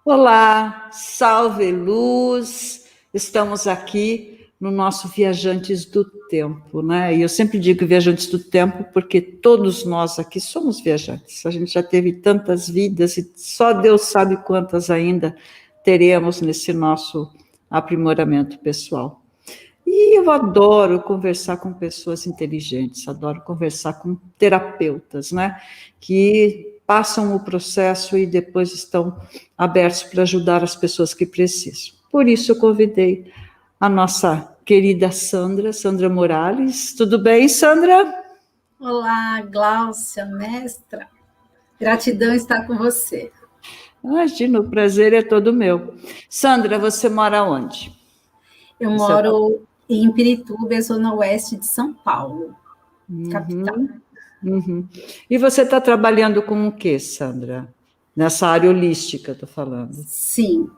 Olá, salve luz. Estamos aqui no nosso Viajantes do Tempo, né? E eu sempre digo Viajantes do Tempo porque todos nós aqui somos viajantes. A gente já teve tantas vidas e só Deus sabe quantas ainda teremos nesse nosso aprimoramento pessoal. E eu adoro conversar com pessoas inteligentes, adoro conversar com terapeutas, né? Que passam o processo e depois estão abertos para ajudar as pessoas que precisam. Por isso eu convidei a nossa querida Sandra, Sandra Morales. Tudo bem, Sandra? Olá, Gláucia, mestra. Gratidão estar com você. Imagina, o prazer é todo meu. Sandra, você mora onde? Eu moro em Pirituba, zona oeste de São Paulo, capital. Uhum. E você está trabalhando com o quê, Sandra? Nessa área holística, estou falando. Sim,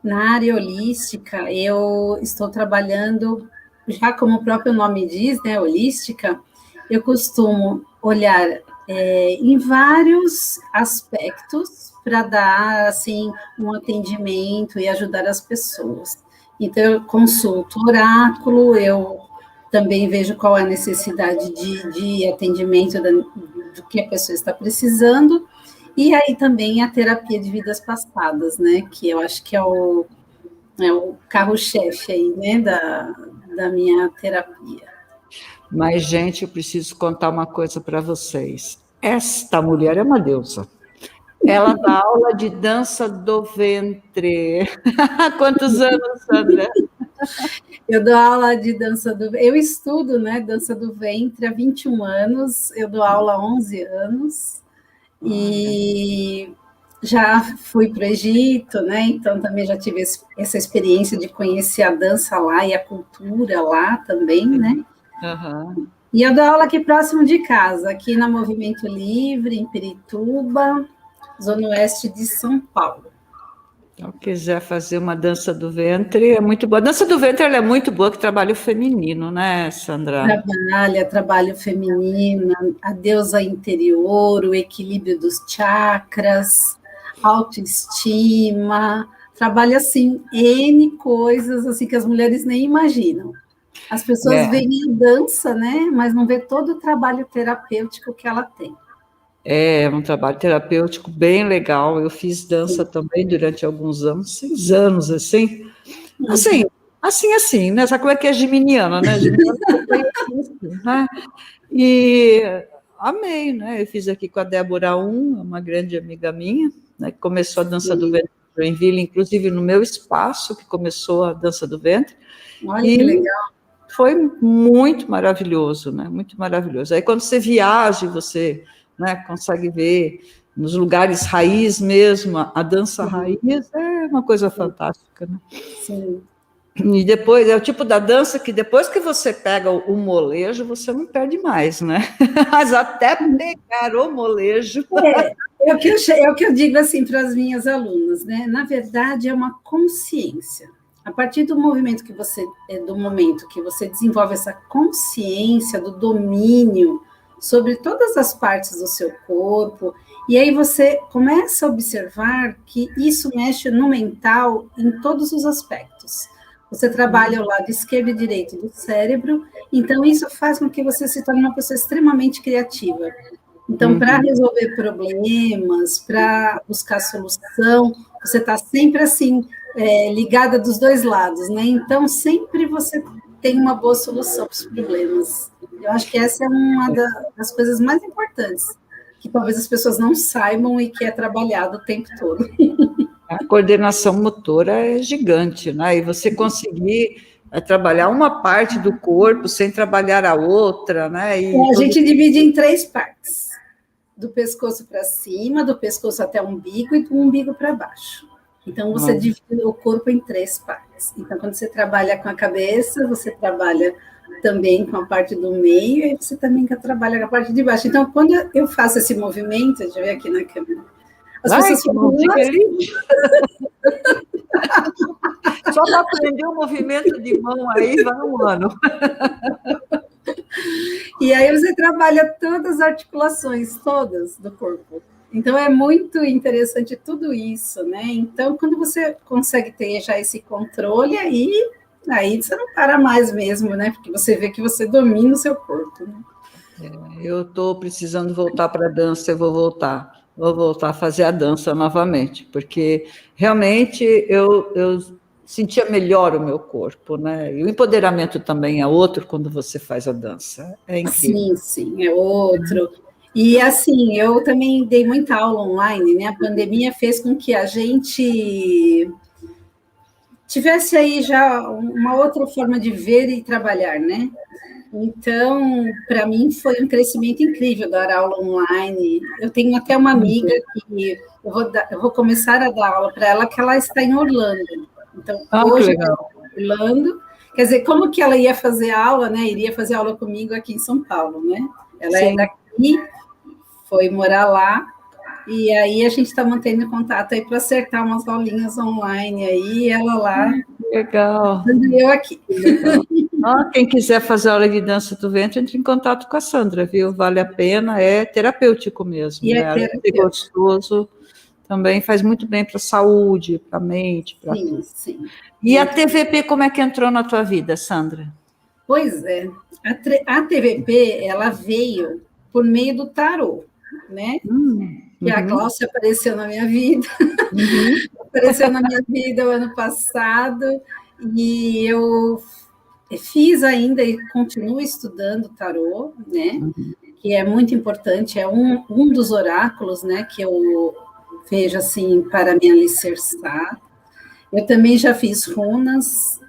na área holística, eu estou trabalhando, já como o próprio nome diz, né, holística, eu costumo olhar em vários aspectos para dar, assim, um atendimento e ajudar as pessoas. Então, eu consulto oráculo, eu também vejo qual é a necessidade de atendimento do que a pessoa está precisando, e aí também a terapia de vidas passadas, né? Que eu acho que é o carro-chefe aí, né? Da minha terapia. Mas, gente, eu preciso contar uma coisa para vocês. Esta mulher é uma deusa. Ela dá aula de dança do ventre. Quantos anos, Sandra? Eu dou aula de dança do... Eu estudo, né? Dança do ventre há 21 anos. Eu dou aula há 11 anos. E já fui para o Egito, né? Então também já tive essa experiência de conhecer a dança lá e a cultura lá também, né? Uhum. E eu dou aula aqui próximo de casa, aqui na Movimento Livre, em Pirituba, zona oeste de São Paulo. Então, quiser fazer uma dança do ventre, é muito boa. A dança do ventre ela é muito boa, que trabalho feminino, né, Sandra? Trabalho feminino, a deusa interior, o equilíbrio dos chakras, autoestima, trabalha assim N coisas assim que as mulheres nem imaginam. As pessoas veem a dança, né, mas não vê todo o trabalho terapêutico que ela tem. É um trabalho terapêutico bem legal. Eu fiz dança também durante alguns anos, 6 anos, assim. Assim, né? Sabe como é que é geminiana, né? Geminiana né? E amei, né? Eu fiz aqui com a Débora uma grande amiga minha, né? Que começou a dança do ventre em Joinville, inclusive no meu espaço, que começou a dança do ventre. Olha que legal. Foi muito maravilhoso, né? Muito maravilhoso. Aí quando você viaja, você, né, consegue ver nos lugares raiz mesmo, a dança raiz é uma coisa fantástica, né? Sim. E depois, é o tipo da dança que depois que você pega o molejo, você não perde mais, né? Mas até pegar o molejo. É o que eu digo assim para as minhas alunas, né? Na verdade, é uma consciência. A partir do movimento do momento que você desenvolve essa consciência do domínio sobre todas as partes do seu corpo, e aí você começa a observar que isso mexe no mental em todos os aspectos. Você trabalha o lado esquerdo e direito do cérebro, então isso faz com que você se torne uma pessoa extremamente criativa. Então, para resolver problemas, para buscar solução, você está sempre assim, ligada dos dois lados, né? Então, sempre você tem uma boa solução para os problemas. Eu acho que essa é uma das coisas mais importantes, que talvez as pessoas não saibam e que é trabalhado o tempo todo. A coordenação motora é gigante, né? E você conseguir trabalhar uma parte do corpo sem trabalhar a outra, né? A gente divide em 3 partes: do pescoço para cima, do pescoço até o umbigo e do umbigo para baixo. Então, você divide o corpo em 3 partes. Então, quando você trabalha com a cabeça, você trabalha também com a parte do meio e você também trabalha com a parte de baixo. Então, quando eu faço esse movimento, deixa eu ver aqui na câmera, as pessoas ficam... Só para aprender o movimento de mão aí vai um ano. E aí você trabalha todas as articulações, todas do corpo. Então, é muito interessante tudo isso, né? Então, quando você consegue ter já esse controle, aí você não para mais mesmo, né? Porque você vê que você domina o seu corpo, né? Eu estou precisando voltar para a dança, eu vou voltar. Vou voltar a fazer a dança novamente, porque realmente eu sentia melhor o meu corpo, né? E o empoderamento também é outro quando você faz a dança. É incrível. Sim, sim, é outro. E assim, eu também dei muita aula online, né? A pandemia fez com que a gente tivesse aí já uma outra forma de ver e trabalhar, né? Então, para mim foi um crescimento incrível dar aula online. Eu tenho até uma amiga que eu vou começar a dar aula para ela, que ela está em Orlando. Então, Ah, que hoje ela legal. está em Orlando. Quer dizer, como que ela ia fazer aula, né? Iria fazer aula comigo aqui em São Paulo, né? Ela é Sim. daqui, foi morar lá, e aí a gente está mantendo contato aí para acertar umas aulinhas online aí, ela lá, Legal. e eu aqui. Legal. Ah, quem quiser fazer aula de dança do ventre, entre em contato com a Sandra, viu? Vale a pena, é terapêutico mesmo, E é né? Além de ser terapeuta. gostoso, também faz muito bem para a saúde, para a mente, para Sim, tudo. sim. E a TVP, como é que entrou na tua vida, Sandra? Pois é, a TVP, ela veio por meio do tarô, né? Que a Uhum, Cláudia apareceu na minha vida, uhum, apareceu na minha vida o ano passado, e eu fiz ainda e continuo estudando tarô, né? Que é muito importante, é um dos oráculos, né? Que eu vejo assim para me alicerçar. Eu também já fiz runas,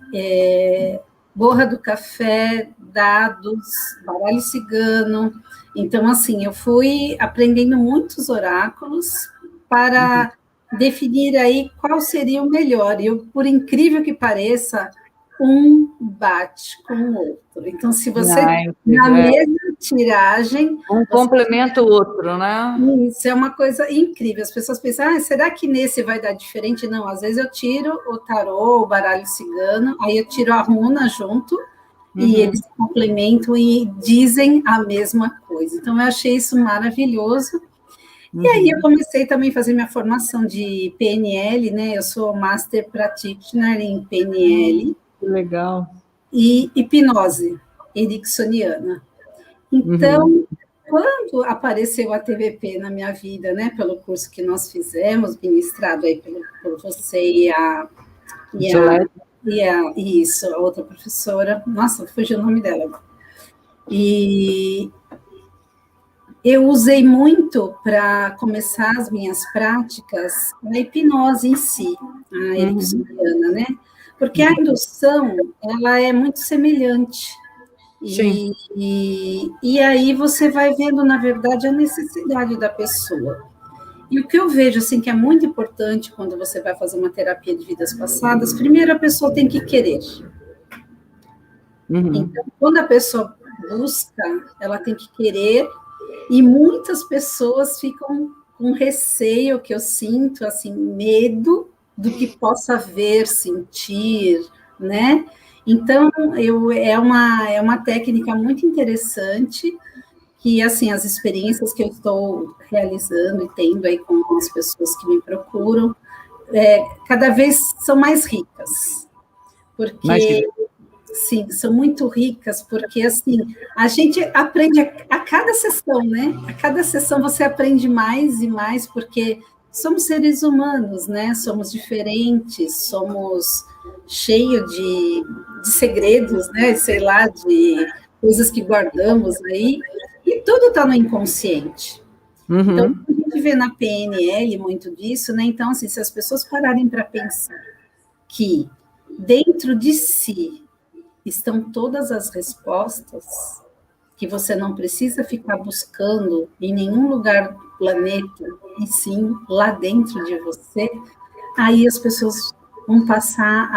borra do café, dados, baralho cigano. Então, assim, eu fui aprendendo muitos oráculos uhum. para definir aí qual seria o melhor. E eu, por incrível que pareça, um bate com o outro. Então, se você, Ah, na incrível. É. mesma tiragem, Um você complementa o outro, né? isso é uma coisa incrível. As pessoas pensam, será que nesse vai dar diferente? Não, às vezes eu tiro o tarô, o baralho cigano, aí eu tiro a runa junto e eles Uhum, se complementam e dizem a mesma coisa. Então, eu achei isso maravilhoso. E aí eu uhum. comecei também a fazer minha formação de PNL, né? Eu sou Master Practitioner em PNL Que legal. e hipnose ericksoniana. Uhum. Então, quando apareceu a TVP na minha vida, né, pelo curso que nós fizemos, ministrado aí por você e a, Gillette. isso, a outra professora, nossa, fugiu o nome dela. E eu usei muito para começar as minhas práticas a hipnose em si, a Uhum. ericksoniana, né? Porque a indução, ela é muito semelhante. Sim. E aí você vai vendo, na verdade, a necessidade da pessoa. E o que eu vejo, assim, que é muito importante quando você vai fazer uma terapia de vidas passadas, primeiro a pessoa tem que querer. Então, Uhum. quando a pessoa busca, ela tem que querer, e muitas pessoas ficam com receio, que eu sinto, assim, medo do que possa ver, sentir, né? Então, é uma técnica muito interessante que, assim, as experiências que eu estou realizando e tendo aí com as pessoas que me procuram, cada vez são mais ricas, Mas porque sim, são muito ricas, porque assim, a gente aprende a cada sessão, né? A cada sessão você aprende mais e mais, porque somos seres humanos, né? Somos diferentes, somos cheios de segredos, né? Sei lá, de coisas que guardamos aí, e tudo está no inconsciente. Então, uhum. a gente vê na PNL muito disso, né? Então, assim, se as pessoas pararem para pensar que dentro de si estão todas as respostas, que você não precisa ficar buscando em nenhum lugar do planeta, e sim lá dentro de você, aí as pessoas vão passar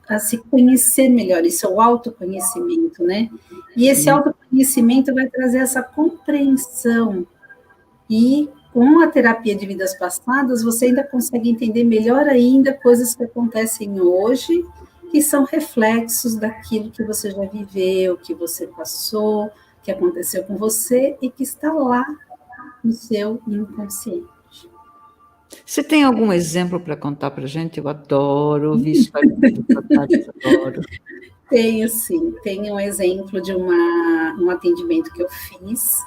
a se conhecer melhor, isso é o autoconhecimento, né? E esse Sim. autoconhecimento vai trazer essa compreensão, e com a terapia de vidas passadas, você ainda consegue entender melhor ainda coisas que acontecem hoje, que são reflexos daquilo que você já viveu, que você passou, que aconteceu com você e que está lá no seu inconsciente. Você tem algum exemplo para contar para a gente? Eu adoro ouvir histórias reportagens, adoro. Tenho, sim. Tenho um exemplo de um atendimento que eu fiz,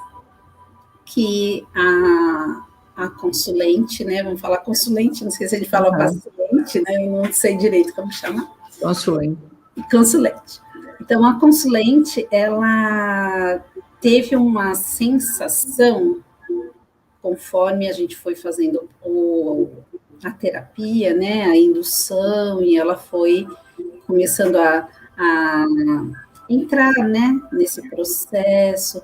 que a consulente, né? Vamos falar consulente, não sei se ele fala paciente, né? Eu não sei direito como chama. Consulente. Consulente. Então, a consulente, ela teve uma sensação, conforme a gente foi fazendo a terapia, né? A indução, e ela foi começando a entrar, né, nesse processo.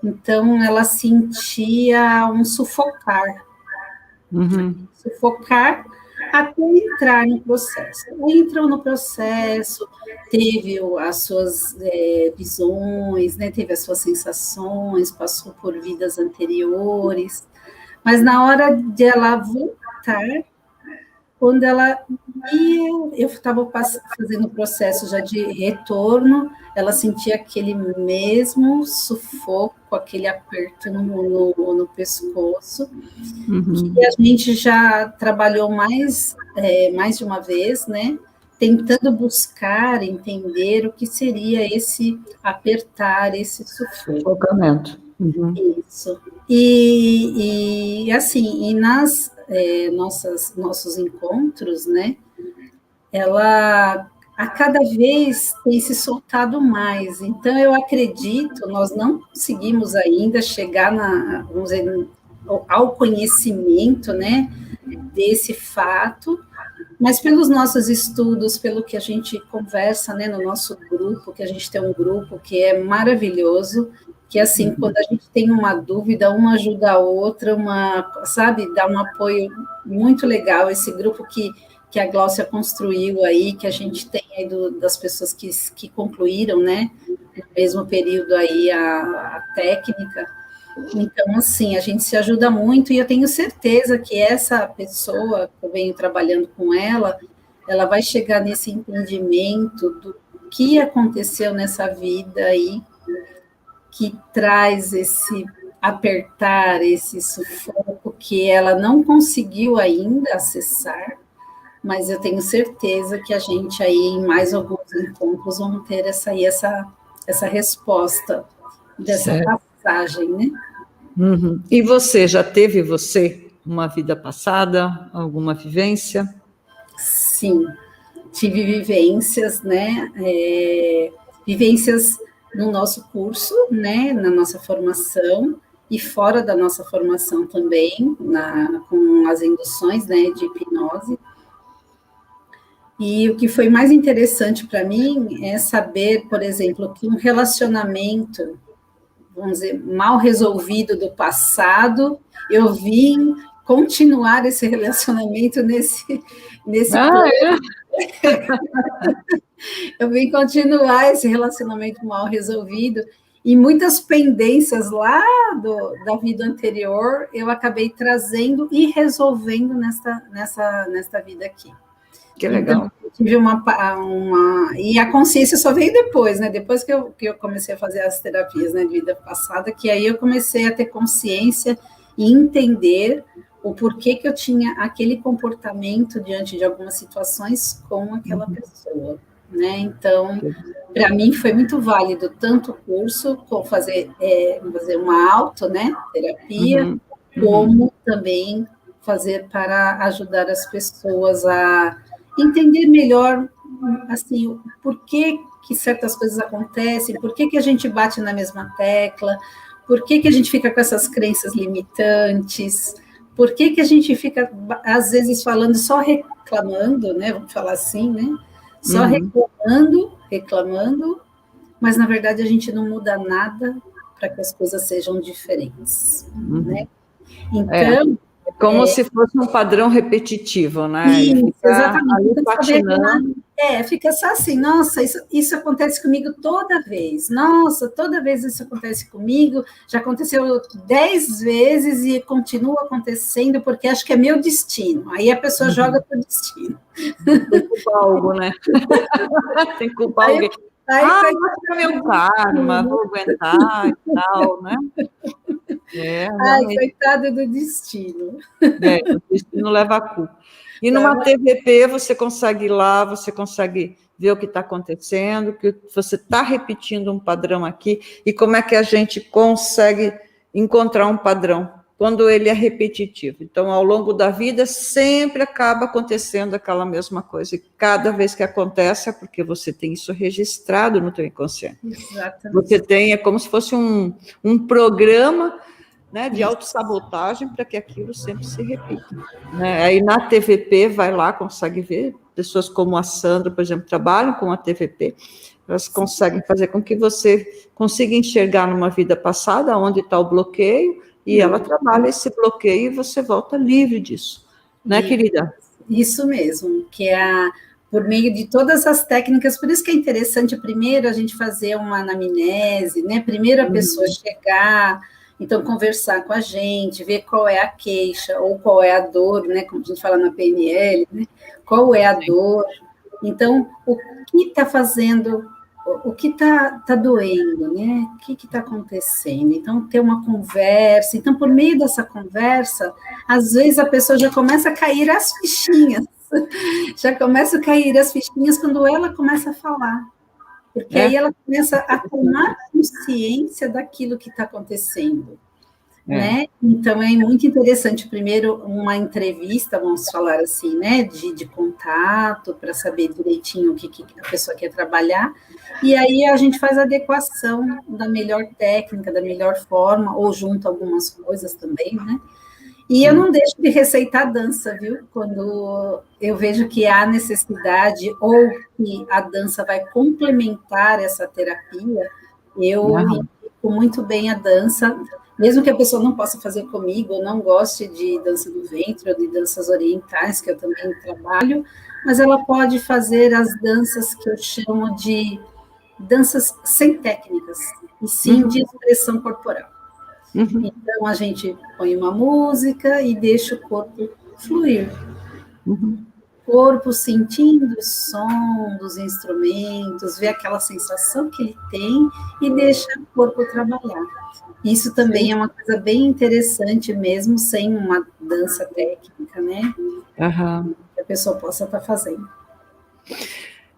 Então, ela sentia um sufocar, sufocar até entrar no processo. Ela entrou no processo, teve as suas visões, né, teve as suas sensações, passou por vidas anteriores, mas na hora de ela voltar, quando ela ia, eu estava fazendo o processo já de retorno, ela sentia aquele mesmo sufoco, aquele aperto no pescoço, que a gente já trabalhou mais de uma vez, né? Tentando buscar, entender o que seria esse apertar, esse sufocamento. Isso. E assim, e nas nossos encontros, né? Ela a cada vez tem se soltado mais. Então, eu acredito, nós não conseguimos ainda chegar vamos dizer, ao conhecimento, né, desse fato, mas pelos nossos estudos, pelo que a gente conversa, né, no nosso grupo, que a gente tem um grupo que é maravilhoso, que assim, quando a gente tem uma dúvida, uma ajuda a outra, sabe, dá um apoio muito legal, esse grupo que a Gláucia construiu aí, que a gente tem aí das pessoas que concluíram, né, no mesmo período aí a técnica. Então, assim, a gente se ajuda muito e eu tenho certeza que essa pessoa, que eu venho trabalhando com ela vai chegar nesse entendimento do que aconteceu nessa vida aí, que traz esse apertar, esse sufoco que ela não conseguiu ainda acessar, mas eu tenho certeza que a gente aí, em mais alguns encontros, vamos ter essa resposta dessa passagem, né? E você, já teve uma vida passada, alguma vivência? Sim, tive vivências, né? Vivências no nosso curso, né? Na nossa formação, e fora da nossa formação também, com as induções, né, de hipnose. E o que foi mais interessante para mim é saber, por exemplo, que um relacionamento, vamos dizer, mal resolvido do passado, eu vim continuar esse relacionamento nesse plano. Eu vim continuar esse relacionamento mal resolvido, e muitas pendências lá da vida anterior eu acabei trazendo e resolvendo nesta vida aqui. Que legal. Então, tive e a consciência só veio depois, né? Depois que eu comecei a fazer as terapias, né, de vida passada, que aí eu comecei a ter consciência e entender o porquê que eu tinha aquele comportamento diante de algumas situações com aquela pessoa, né? Então, para mim foi muito válido tanto o curso, como fazer uma né, terapia, como também fazer para ajudar as pessoas a entender melhor, assim, o porquê que certas coisas acontecem, por que a gente bate na mesma tecla, por que a gente fica com essas crenças limitantes, por que a gente fica, às vezes, falando, só reclamando, né, vamos falar assim, né, só reclamando, mas, na verdade, a gente não muda nada para que as coisas sejam diferentes, né? Então... Como se fosse um padrão repetitivo, né? Isso, exatamente. Fica só assim, nossa, isso acontece comigo toda vez. Nossa, toda vez isso acontece comigo. Já aconteceu 10 vezes e continua acontecendo, porque acho que é meu destino. Aí a pessoa joga para o destino. Tem que culpar algo, né? Tem que culpar alguém. Vai ser meu karma, vou aguentar e tal, né? Ai, coitado do destino. O destino leva a culpa. E numa TVP você consegue ir lá, você consegue ver o que está acontecendo, que você está repetindo um padrão aqui, e como é que a gente consegue encontrar um padrão quando ele é repetitivo. Então, ao longo da vida, sempre acaba acontecendo aquela mesma coisa. E cada vez que acontece, é porque você tem isso registrado no teu inconsciente. Exatamente. Você tem, é como se fosse um programa, né, de autossabotagem para que aquilo sempre se repita. Né? Aí na TVP, vai lá, consegue ver, pessoas como a Sandra, por exemplo, trabalham com a TVP, elas conseguem fazer com que você consiga enxergar numa vida passada onde está o bloqueio, e ela trabalha esse bloqueio e você volta livre disso. Né, querida? Isso mesmo, que é por meio de todas as técnicas, por isso que é interessante primeiro a gente fazer uma anamnese, né? Primeiro a pessoa chegar, então conversar com a gente, ver qual é a queixa ou qual é a dor, né? Como a gente fala na PNL, né? Qual é a dor? Então, o que está fazendo, o que está doendo, né? O que está acontecendo? Então, ter uma conversa. Então, por meio dessa conversa, às vezes a pessoa já começa a cair as fichinhas. Já começa a cair as fichinhas quando ela começa a falar. Porque aí ela começa a tomar consciência daquilo que está acontecendo. Né? Então, é muito interessante, primeiro, uma entrevista, vamos falar assim, né, de contato, para saber direitinho o que a pessoa quer trabalhar, e aí a gente faz a adequação da melhor técnica, da melhor forma, ou junto algumas coisas também, né? E eu não deixo de receitar dança, viu? Quando eu vejo que há necessidade, ou que a dança vai complementar essa terapia, eu indico muito bem a dança, mesmo que a pessoa não possa fazer comigo, ou não goste de dança do ventre, ou de danças orientais, que eu também trabalho, mas ela pode fazer as danças que eu chamo de danças sem técnicas, e sim de expressão corporal. Então, a gente põe uma música e deixa o corpo fluir. O corpo sentindo o som dos instrumentos, vê aquela sensação que ele tem e deixa o corpo trabalhar. Isso também é uma coisa bem interessante, mesmo sem uma dança técnica, né? Que a pessoa possa estar fazendo.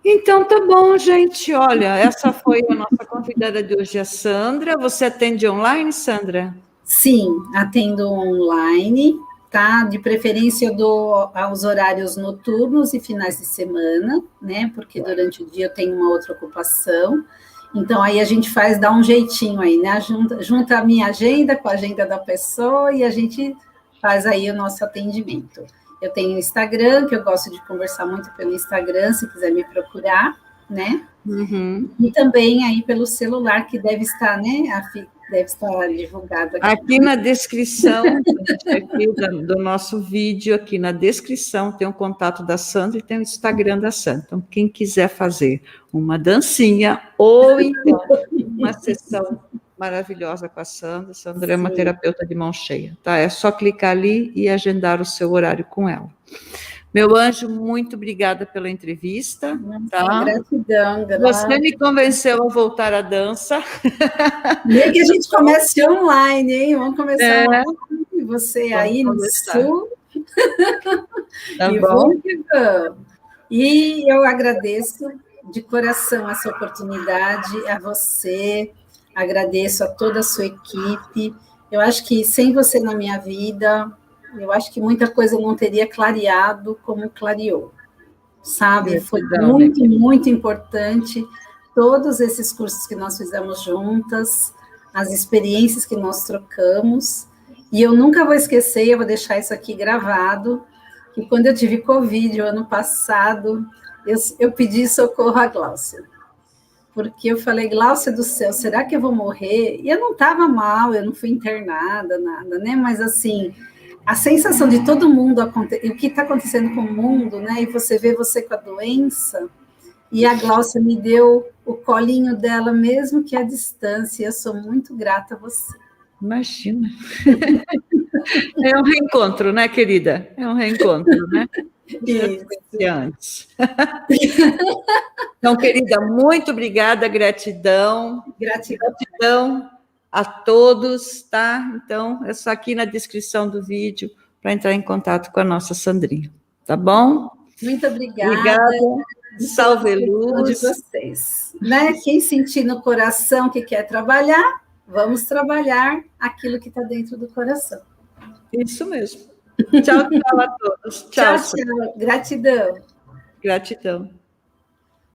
Então, tá bom, gente. Olha, essa foi a nossa convidada de hoje, a Sandra. Você atende online, Sandra? Sim, atendo online, tá? De preferência eu dou aos horários noturnos e finais de semana, né? Porque durante o dia eu tenho uma outra ocupação. Então, aí a gente dá um jeitinho aí, né? Junta a minha agenda com a agenda da pessoa e a gente faz aí o nosso atendimento. Eu tenho o Instagram, que eu gosto de conversar muito pelo Instagram, se quiser me procurar, né? E também aí pelo celular, que deve estar, né? Deve estar divulgado aqui na descrição aqui do nosso vídeo, aqui na descrição tem o contato da Sandra e tem o Instagram da Sandra. Então, quem quiser fazer uma dancinha ou então uma sessão maravilhosa com a Sandra, Sandra é uma terapeuta de mão cheia, tá? É só clicar ali e agendar o seu horário com ela. Meu anjo, muito obrigada pela entrevista. Tá? Gratidão. Você me convenceu a voltar à dança. Nem que a gente comece online, hein? Vamos começar online. Você aí no Sul. Tá e bom. E eu agradeço de coração essa oportunidade, a você, agradeço a toda a sua equipe. Eu acho que sem você na minha vida, eu acho que muita coisa não teria clareado como clareou, sabe? Foi muito, muito importante todos esses cursos que nós fizemos juntas, as experiências que nós trocamos, e eu nunca vou esquecer, eu vou deixar isso aqui gravado, que quando eu tive Covid o ano passado, eu pedi socorro à Gláucia, porque eu falei, Gláucia do céu, será que eu vou morrer? E eu não estava mal, eu não fui internada, nada, né? Mas assim, a sensação de todo mundo, o que está acontecendo com o mundo, né? E você vê você com a doença, e a Gláucia me deu o colinho dela, mesmo que à distância, eu sou muito grata a você. Imagina. É um reencontro, né, querida? É um reencontro, né? Antes. Então, querida, muito obrigada, gratidão. Gratidão. a todos, tá? Então, é só aqui na descrição do vídeo para entrar em contato com a nossa Sandrinha, tá bom? Muito obrigada. Obrigada. Salve luz. De vocês. Né? Quem sentir no coração que quer trabalhar, vamos trabalhar aquilo que está dentro do coração. Isso mesmo. Tchau, tchau a todos. Tchau, tchau. Gratidão. Gratidão.